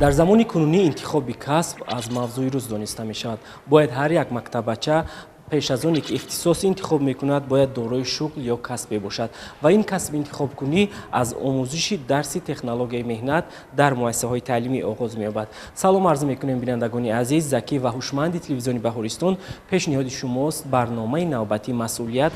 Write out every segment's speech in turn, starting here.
дар замони кунунӣ интихоби касб аз мавзӯи рӯз дониста мешавад. Бояд ҳар як мактабача пеш аз оне ки ихтисоси интихоб мекунад, бояд дорои шуғл ё касбе бошад ва ин касби интихобкунӣ аз омӯзиши дарси технологияи меҳнат дар муассисаҳои таълимӣ оғоз меёбад. салом арзу мекунем бинандагони азиз, Закӣ ва ҳушманди телевизиони Баҳористон пешниҳоди шумост барномаи навбатии масъулият.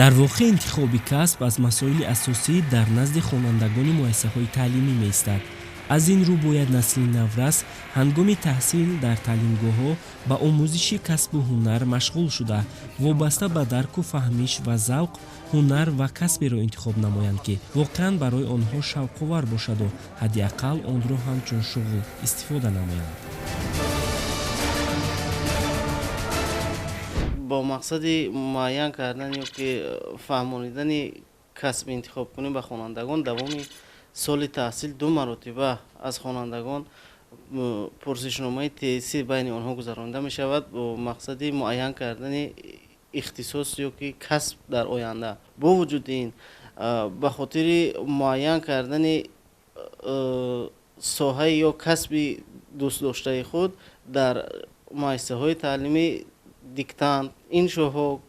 дар воқеъ интихоби касб аз масоили асосӣ дар назди хонандагони муассисаҳои таълимӣ меистад. аз ин рӯ бояд насли наврас ҳангоми таҳсил дар таълимгоҳҳо ба омӯзиши касбу ҳунар машғул шуда, вобаста ба дарку фаҳмиш ва завқ ҳунар ва касберо интихоб намоянд, ки воқеан барои онҳо шавқовар бошаду ҳадди ақал онро ҳамчун шуғл истифода намоянд. با مقصد معین کردن یا که فهمانیدن کسب انتخاب کنیم به خوانندگان دوام سال تحصیل 2 مرتبه از خوانندگان پرسشنامه تئسی بین آنها گذرانده می شود با مقصد معین کردن اختصاص یا که کسب در آینده. با وجود این به خاطر معین کردن ساحه یا کسب دوست داشته خود در مؤسسه های تعلیمی دیکتانت این شوها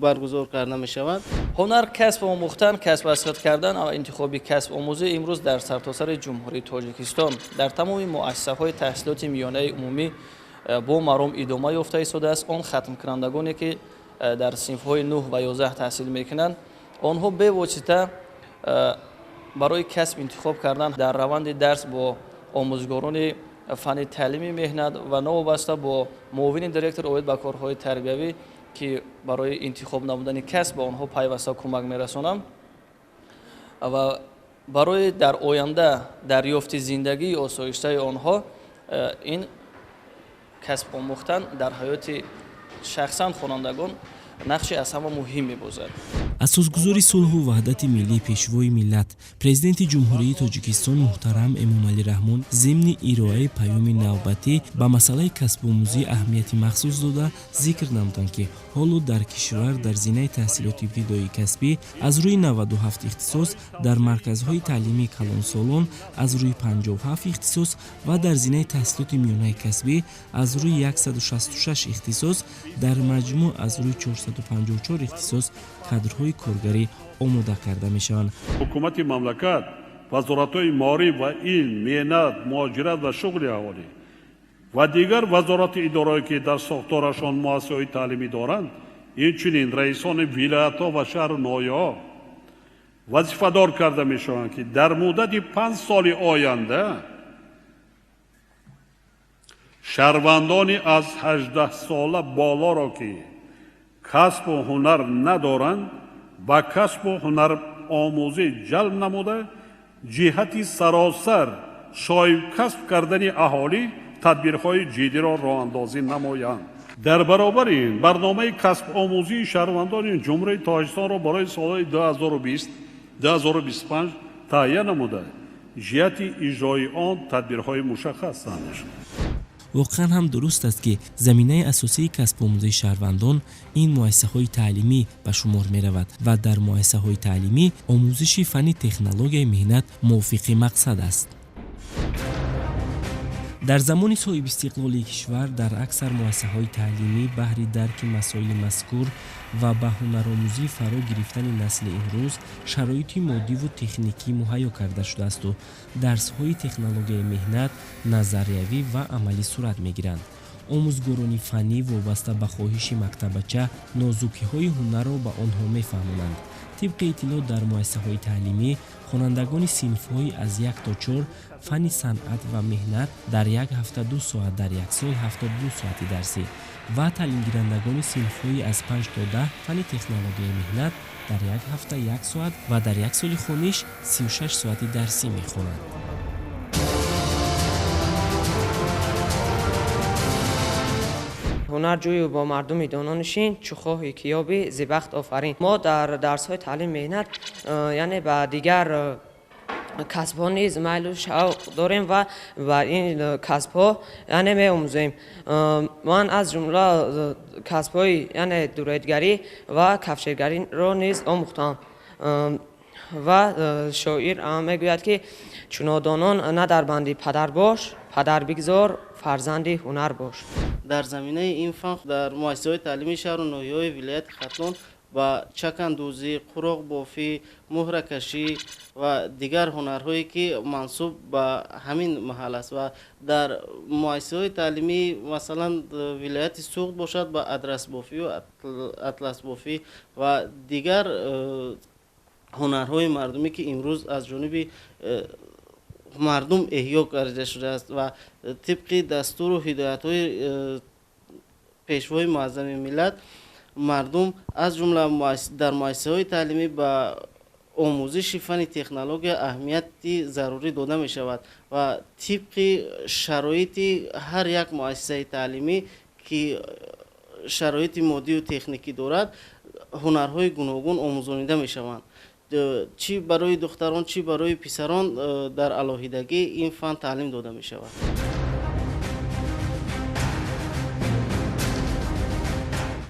برگزار کرده می شود. هنر کسب آموختن، کسب اسقاط کردن و انتخاب کسب آموزی امروز در سرتاسر جمهوری تاجیکستان در تمام مؤسسه های تحصیلات میانه عمومی با مرام ادامه یافته ایستاده است. آن ختم کنندگانی که در صنف های 9 و 11 تحصیل میکنند آنها به واسطه برای کسب انتخاب کردن در روند درس با آموزگاران فن تعلیمی مهنت و نوابسته با معاون دیرکتور عاید به کارهای تربیوی که برای انتخاب نمودن کسب به آنها پیوسته کمک میرسانم و برای در آینده دریافت زندگی آسایشته آنها این کسب آموختن در حیات شخصا خوانندگان نقشی از همه مهم می‌باشد. اساسگذاری صلح و وحدت ملی پیشوای ملت پرزیدنت جمهوری تاجیکستان محترم امامعلی رحمون ضمن ارائه پیام نوبتی به مسئله کسب آموزی اهمیت مخصوص داده ذکر نمودند که حالا در کشور در زمینه تحصیلات ابتدایی کسبی از روی 97 اختصاص در مرکزهای تعلیمی کلانسالان از روی 57 اختصاص و در زمینه تحصیلات میانه کسبی از روی 166 اختصاص در مجموع از روی 454 اختصاص کادرهای کارگری آماده کرده میشوند. حکومت مملکت وزارت‌های مالی و علم، مهنت، مهاجرت و شغل اهالی و دیگر وزارت اداره‌ای که در ساختارشان مؤسسه‌های تعلیمی دارند، اینچنین رئیسان ولایت‌ها و شهر و ناحیه‌ها وظیفه‌دار کرده میشوند که در مدت 5 سال آینده شهروندان از 18 ساله بالا را که کسب و هنر ندارند با کسب و هنر آموزی جلب نموده جهت سراسر شایع کسب کردن اهالی تدبیرهای جدی را راه اندازی نمایند. در برابر این برنامه کسب آموزی شهروندان جمهوری تاجیکستان را برای سال 2020-2025 تهیه نموده جهت اجرای آن تدبیرهای مشخص نمایند. واقعا هم درست است که زمینه اساسی کسب آموزی شهروندان این مؤسسه‌های تعلیمی به شمار می رود و در مؤسسه‌های تعلیمی آموزش فن تکنولوژی مهنت موافق مقصد است. در زمان صاحب استقلالی کشور در اکثر مؤسسه‌های تعلیمی بهر درک مسائل مذکور و به هنرآموزی فرا گرفتن نسل امروز شرایط مادی و تکنیکی مهیا کرده شده است و درس‌های تکنولوژی مهنت نظریوی و عملی صورت می‌گیرند. آموزگاران فنی وابسته به خواهش مکتبچه نازکی‌های هنر را به آنها می‌فهمانند. طبق اطلاع در مؤسسه‌های تعلیمی خوانندگان صنف‌های از 1 تا 4 فن صنعت و مهنت در یک هفته 2 ساعت، در یک سال 72 ساعت درسی و تعلیم گیرندگان صنف‌های از 5 تا 10 فن تکنولوژی مهنت در یک هفته 1 ساعت و در یک سال خوانش 36 ساعت درسی می‌خوانند. هنرجویی و با مردم دانانشین چخواه کیابی زیبخت آفرین. ما در درس‌های تعلیم مهنت یعنی با دیگر کسب‌ها نیز میل و شوق داریم و بر این کسب‌ها یعنی می‌آموزیم. من از جمله کسب‌های یعنی دوریدگری و کفشگری را نیز آموختم. و شاعر میگوید که چون نادانان نه در بندی پدر باش، پدر بگذار فرزند هنر باش. در زمینه این فن در مؤسسه‌های تعلیمی شهر و ناحیه‌های ولایت ختلون با چکندوزی، قروق بافی، مهره کشی و دیگر هنرهایی که منسوب به همین محل است و در مؤسسه‌های تعلیمی مثلا ولایت سوخت باشد با ادرس بافی و اطلس بافی و دیگر هنرهای مردمی که امروز از جانب مردم احیا کرده شده است و طبق دستور و هدایت‌های پیشوای معظم ملت مردم از جمله در مؤسسه‌های تعلیمی به آموزش فن تکنولوژی اهمیتی ضروری داده می شود و طبق شرایط هر یک مؤسسه تعلیمی که شرایط مادی و تکنیکی دارد هنرهای گوناگون آموزانیده می شوند. چی برای دختران چی برای پسران در علاهیدگی این فن تعلیم داده می شود.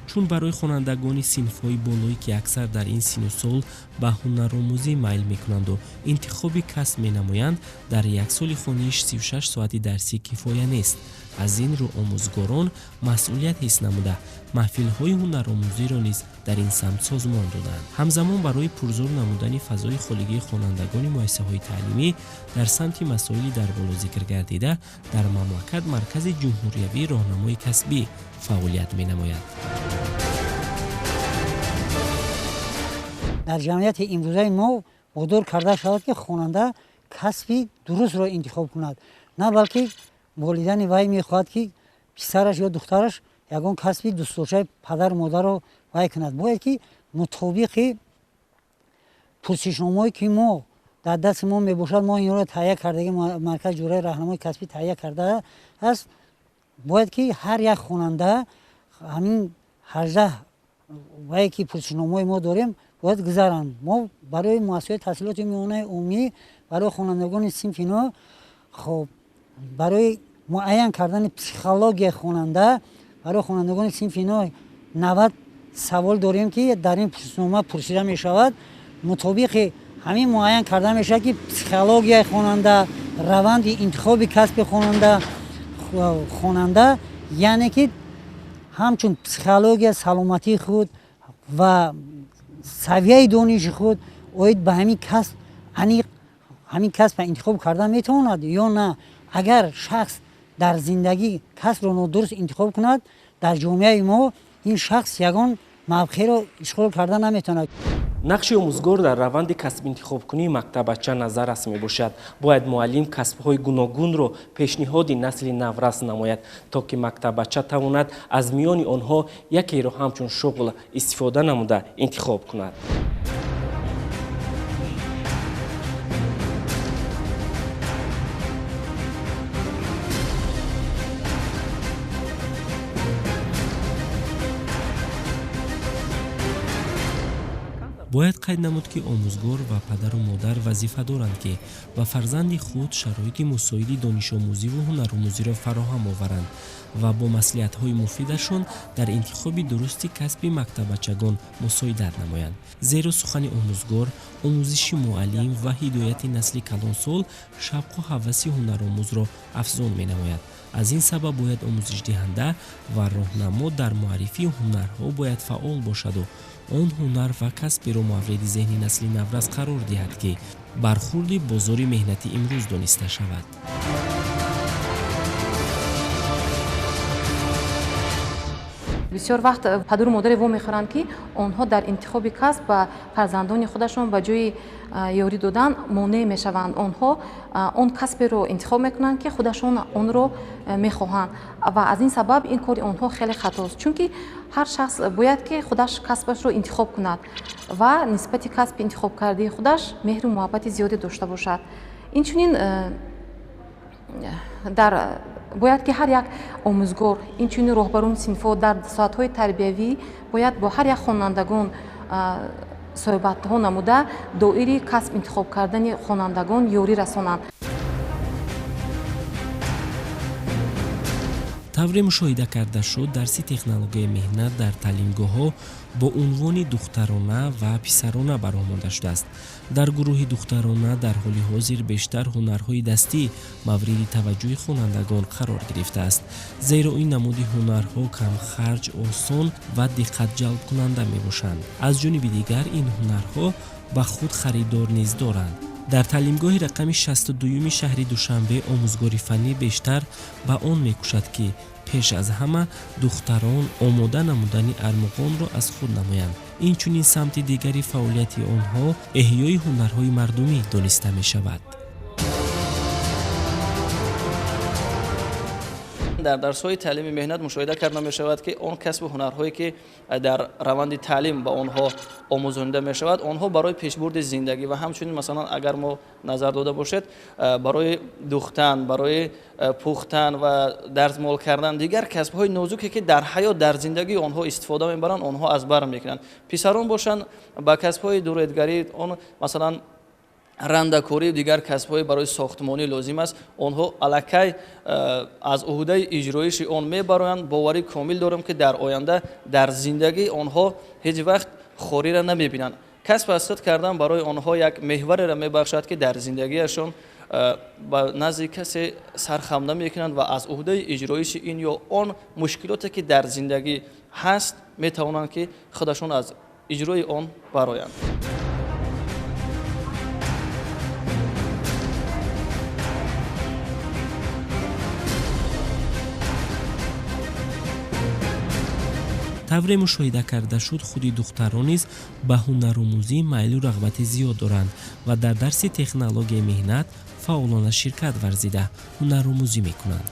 چون برای خوانندگان صنف‌های بالایی که اکثر در این سن و سال به هنرآموزی میل می‌کنند و انتخاب کسب می‌نمایند، در یک سال خوانش 36 ساعتی درسی کفایه نیست. از این رو آموزگاران مسئولیت حس نموده محفل‌های هنرآموزی را نیز در این سمت سازمان دادند. همزمان برای پرزور نمودن فضای خالگی خوانندگان مؤسسه‌های تعلیمی در سمت مسائلی در بالا ذکر گردیده در مملکت مرکز جمهوریوی راهنمای کسبی فعالیت می‌نماید. در جمعیت امروزه ما وادار کرده شود که خواننده کسبی درست را انتخاب کند، نه بلکه والدین وی میخواهد که پسرش یا دخترش یگان کسبی دوستداشته پدر و مادر را وی کند. باید که مطابق پرسشنامه‌ای که ما در دست ما میباشد ما این را تهیه کرده، مرکز جمهوری راهنمای کسبی تهیه کرده است. باید که هر یک خواننده همین 18 وی که پرسشنامه‌ای ما داریم باید گذارند. ما برای مؤسسه تحصیلات میانه عمومی برای خوانندگان صنف نو خب برای معین کردن پسیخولوژی خواننده برای خوانندگان صنف نو 90 سوال داریم که در این پرسشنامه پرسیده می شود. مطابق همین معین کرده می شود که پسیخولوژی خواننده، روند انتخاب کسب خواننده یعنی که همچون پسیخولوژی سلامتی خود و سویه دانش خود اوید به همین کسب انتخاب کرده میتواند یا نه. اگر شخص در زندگی کسب را نادرست انتخاب کند در جامعه ما این شخص یگان موقع را اشغال کرده نمیتواند. نقش آموزگار در روند کسب انتخاب کنی مکتبچه نظر است می باشد. باید معلم کسب‌های گوناگون را پیشنهاد نسل نورس نماید تا که مکتبچه تواند از میان آنها یکی را همچون شغل استفاده نموده انتخاب کند. باید قید نمود که آموزگار و پدر و مادر وظیفه دارند که و فرزند خود شرایط مساعد دانش آموزی و هنرآموزی را فراهم آورند و با مصلحت‌های مفیدشان در انتخاب درستی کسب مکتبچگان مساعدت نمایند. زیرا سخن آموزگار آموزش معلم و هدایت نسل کلانسال شوق و هوس هنرآموز را افزون می‌نماید. از این سبب باید آموزش دهنده و راهنما در معرفی هنرها باید فعال باشد و آن هنر و کسب را مورد ذهن نسل نورس قرار دهد که برخورد بازار مهنتی امروز دانسته شود. بسیار وقت پدر و مادر وام میخورند که آنها در انتخاب کسب و فرزندان خودشان به جای یاری دادن مانع میشوند. آنها آن کسب رو انتخاب میکنند که خودشان آن رو میخواهند و از این سبب این کار آنها خیلی خطاست، چون که هر شخص باید که خودش کسبش رو انتخاب کند و نسبت کسب انتخاب کرده خودش مهر و محبت زیادی داشته باشد. این چنین باید که هر یک آموزگار این چنین راهبران صنف‌ها در ساعت‌های تربیوی باید با هر یک خوانندگان суҳбатҳо намуда доири касб интихоб кардани хонандагон ёрӣ расонанд. тавре мушоҳида карда шуд дарси технологияи меҳнат дар таълимгоҳҳо бо унвони духтарона ва писарона баромода шудааст. дар гурӯҳи духтарона дар ҳоли ҳозир бештар ҳунарҳои дастӣ мавриди таваҷҷӯҳи хонандагон қарор гирифтааст, зеро ин намуди ҳунарҳо камхарҷ, осон ва диққатҷалбкунанда мебошанд. аз ҷониби дигар ин ҳунарҳо ба худ харидор низ доранд. дар таълимгоҳи рақами 62-юми шаҳри Душанбе омӯзгори фаннӣ бештар ба он мекӯшад, ки пеш аз ҳама духтарон омода намудани армуғонро аз худ намоянд. инчунин самти дигари фаъолияти онҳо эҳёи ҳунарҳои мардумӣ дониста мешавад. дар дарсҳои таълими меҳнат мушоҳида карда мешавад, ки он касбу ҳунарҳое ки дар раванди таълим ба онҳо омӯзонида мешавад, онҳо барои пешбурди зиндагӣ ва ҳамчунин масалан агар мо назар дода бошед, барои духтан, барои пухтан ва дардмол кардан, дигар касбҳои нозуке ки дар ҳаёт, дар зиндагии онҳо истифода мебаранд, онҳо аз бар мекунанд. писарон бошанд, ба касбҳои дуроедгарӣ, он масалан рандакорӣ, дигар касбҳои барои сохтмонӣ лозим аст, онҳо аллакай аз уҳдаи иҷроиши он мебароянд. боварӣ комил дорам, ки дар оянда дар зиндагӣ онҳо ҳеҷ вақт хорира намебинанд. касб аз худ кардан барои онҳо як меҳвареро мебахшад, ки дар зиндагиашон ба назди касе сархам намекунанд ва аз уҳдаи иҷроиши ин ё он мушкилоте ки дар зиндагӣ ҳаст метавонанд, ки худашон аз иҷрои он бароянд. тавре мушоҳида карда шуд, худи духтарон низ ба ҳунаромӯзӣ майлу рағбати зиёд доранд ва дар дарси технологияи меҳнат фаъолона ширкат варзида ҳунаромӯзӣ мекунанд.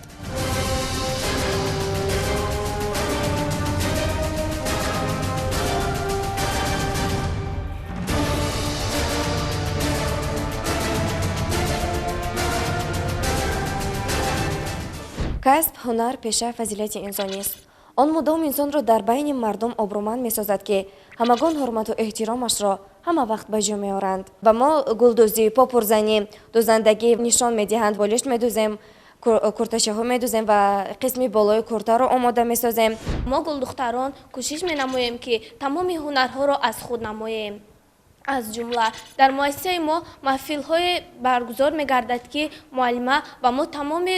касб, ҳунар, пеша фазилати инсонист. он мудом инсонро дар байни мардум обрӯманд месозад, ки ҳамагон ҳурмату эҳтиромашро ҳама вақт ба ҷо меоранд. ба мо гулдӯзӣ, попурзанӣ, дӯзандагӣ нишон медиҳанд, болишт медӯзем, курташаҳо медӯзем ва қисми болои куртаро омода месозем. мо гулдухтарон кӯшиш менамоем, ки тамоми ҳунарҳоро аз худ намоем. аз ҷумла дар муассисаи мо маҳфилҳое баргузор мегардад, ки муаллима ва мо тамоми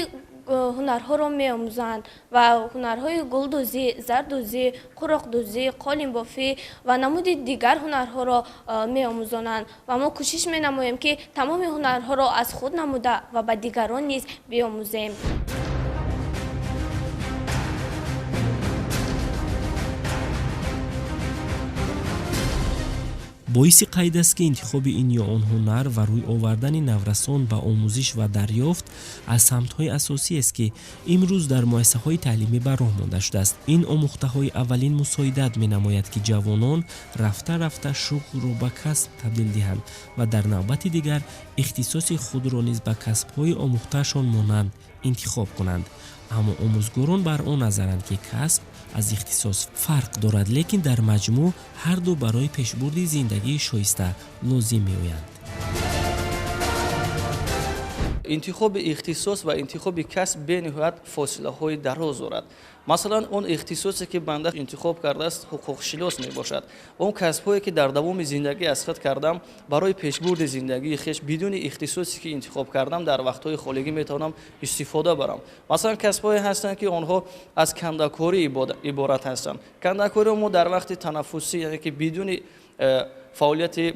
ҳунарҳоро меомӯзанд ва ҳунарҳои гулдӯзӣ, зардӯзӣ, қуроқдӯзӣ, қолинбофӣ ва намуди дигар ҳунарҳоро меомӯзонанд ва мо кӯшиш менамоем, ки тамоми ҳунарҳоро аз худ намуда ва ба дигарон низ биомӯзем. боиси қайд аст, ки интихоби ин ё он ҳунар ва рӯй овардани наврасон ба омӯзиш ва дарёфт аз самтҳои асосиест, ки имрӯз дар муассисаҳои таълимӣ ба роҳ монда шудааст. ин омӯхтаҳои аввалин мусоидат менамояд, ки ҷавонон рафта рафта шуғлро ба касб табдил диҳанд ва дар навбати дигар ихтисоси худро низ ба касбҳои омӯхтаашон монанд интихоб кунанд. аммо омӯзгорон бар он назаранд, ки касб аз ихтисос фарқ дорад, лекин дар маҷмӯъ ҳарду барои пешбурди зиндагии шоиста лозим меоянд. интихоби ихтисос ва интихоби касб бениҳоят фосилаҳои дароз дорад. масалан, он ихтисосе ки банда интихоб кардааст ҳуқуқшинос мебошад. он касбҳое ки дар давоми зиндагӣ аз худ кардам, барои пешбурди зиндагии хеш бидуни ихтисосе ки интихоб кардам, дар вақтҳои холигӣ метавонам истифода барам. масалан, касбҳое ҳастанд, ки онҳо аз кандакорӣ иборат ҳастанд. кандакориро мо дар вақти танаффусӣ, яъне ки бидуни фаъолияти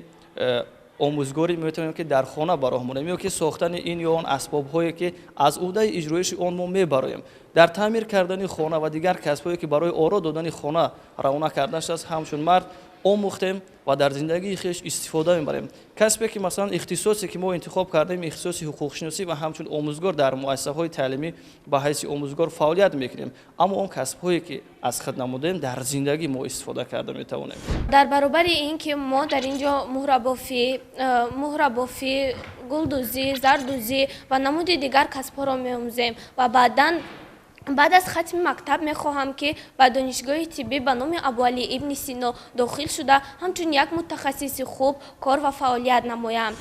омӯзгорӣ метавонем, ки дар хона ба роҳ монем, ё ки сохтани ин ё он асбобҳое ки аз уҳдаи иҷроиши он мо мебароем. дар таъмир кардани хона ва дигар касбҳое ки барои оро додани хона равона карда шудааст, ҳамчун мард омӯхтем ва дар зиндагии хеш истифода мебарем. касбе ки масалан ихтисосе ки мо интихоб кардем, ихтисоси ҳуқуқшиносӣ ва ҳамчун омӯзгор дар муассисаҳои таълимӣ ба ҳайси омӯзгор фаъолият мекунем. аммо он касбҳое ки аз худ намудем, дар зиндагӣ мо истифода карда метавонем. дар баробари ин ки мо дар инҷо муҳрабофӣ, гулдӯзӣ, зардӯзӣ ва намуди дигар касбҳоро меомӯзем ва баъдан بعد از ختم مکتب میخواهم که به دانشگاه طبی به نام ابوعلی ابن سینا داخل شده همچون یک متخصص خوب کار و فعالیت نمایم.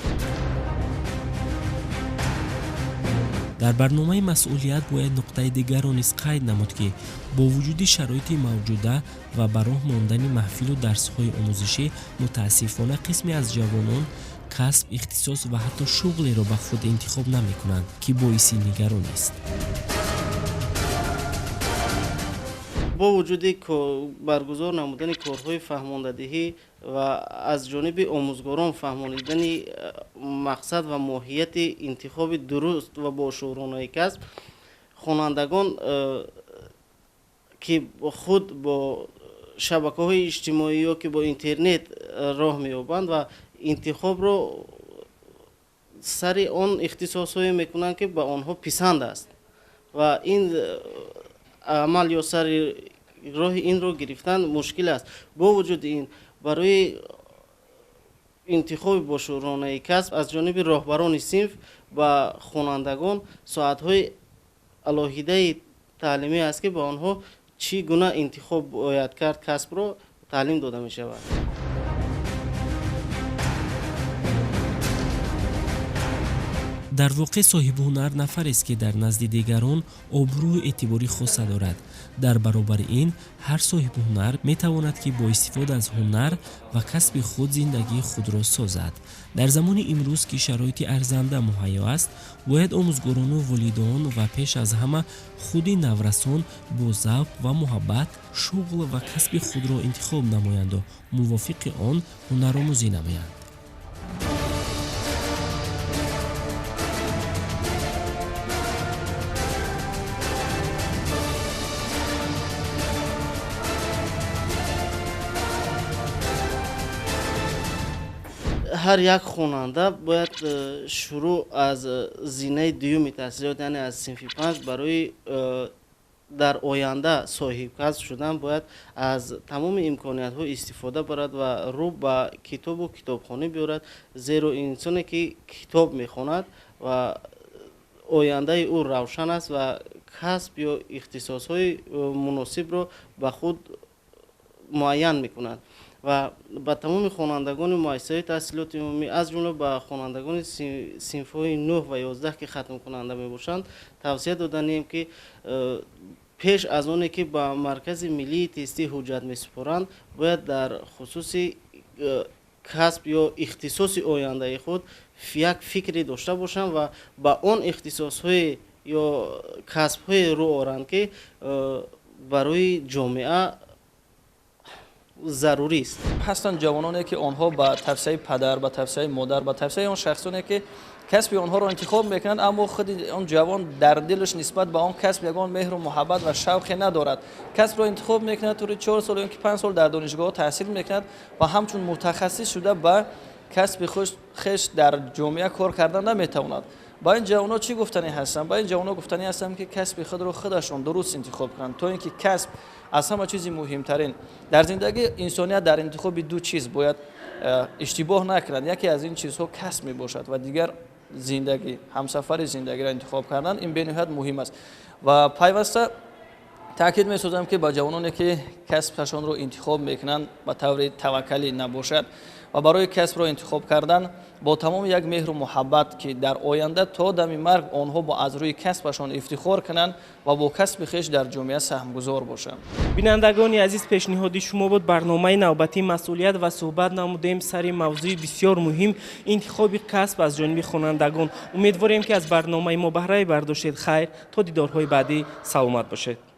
در برنامه مسئولیت باید نقطه دیگر را نیز قید نمود که با وجود شرایط موجوده و به راه ماندن محفل و درس‌های آموزشی متاسفانه قسمی از جوانان کسب، اختصاص و حتی شغلی را به خود انتخاب نمی‌کنند که باعث نگرانی است. با وجود برگزار نمودن کارهای فهماندهی و از جانب آموزگاران فهمانیدن مقصد و ماهیت انتخاب درست و با شورانه کسب، خوانندگان که خود با شبکه‌های اجتماعی یا که با اینترنت راه می‌یابند و انتخاب رو سر آن اختصاص‌های میکنند که به آنها پسند است و این عمل یا سر راه این رو گرفتن مشکل است. با وجود این برای انتخاب با شورانه کسب از جانب راهبران صنف و خوانندگان ساعت‌های علاهیده تعلیمی است که به آنها چی گونه انتخاب باید کرد کسب رو تعلیم داده می شود. در واقع صاحب هنر نفر است که در نزد دیگران آبرو و اعتباری خاص دارد. در برابر این هر صاحب هنر می تواند که با استفاده از هنر و کسب خود زندگی خود را سازد. در زمان امروز که شرایط ارزنده مهیا است، باید آموزگاران و والدان و پیش از همه خود نورسان با ذوق و محبت شغل و کسب خود را انتخاب نمایند و موافق آن هنرآموزی نمایند. هر یک خواننده باید شروع از زینه دیوم تحصیلات یعنی از صنف 5 برای در آینده صاحب کسب شدن باید از تمام امکانیت ها استفاده برد و رو به کتاب و کتابخانه بیارد، زیرا انسانی که کتاب میخواند و آینده او روشن است و کسب یا اختصاص های مناسب را به خود معین میکنند و به تمام خوانندگان مؤسسه تحصیلات عمومی از جمله به خوانندگان صنف‌های 9 و 11 که ختم کننده میباشند توصیه دادنیم که پیش از آن که به مرکز ملی تستی حجت میسپارند باید در خصوص کسب یا اختصاص آینده خود یک فکری داشته باشند و به آن اختصاص‌های یا کسب‌های رو آورند که برای جامعه ضروری است. هستند جوانانی که آنها با توصیه پدر، با توصیه مادر، با توصیه آن شخصانی که کسب آنها را انتخاب میکنند، اما خود آن جوان در دلش نسبت به آن کسب یگان مهر و محبت و شوق ندارد. کسب را انتخاب میکند، طوری 4 سال یا 5 سال در دانشگاه تحصیل میکند و همچون متخصص شده به کسب خوش در جامعه کار کردن نمیتواند. با این جوانا چی گفتنی هستم؟ با این جوانا گفتنی هستم که کسب خود رو خودشون درست انتخاب کنند، تا اینکه کسب از همه چیزی مهمترین در زندگی انسانیت در انتخاب دو چیز باید اشتباه نکنند. یکی از این چیزها کسب می باشد و دیگر زندگی، همسفر زندگی را انتخاب کردن این به نهایت مهم است و پیوسته تاکید می سازم که با جوانانی که کسبشان رو انتخاب میکنند با طور توکلی نباشد و برای کسب را انتخاب کردن با تمام یک مهر و محبت که در آینده تا دم مرگ آنها با از روی کسبشان افتخار کنند و با کسب خویش در جامعه سهمگذار باشند. بینندگان عزیز، پیشنهاد شما بود برنامه نوبتی مسئولیت و صحبت نمودیم سر موضوع بسیار مهم انتخاب کسب از جانب خوانندگان. امیدواریم که از برنامه ما بهره برداشتید. خیر، تا دیدارهای بعدی سلامت باشید.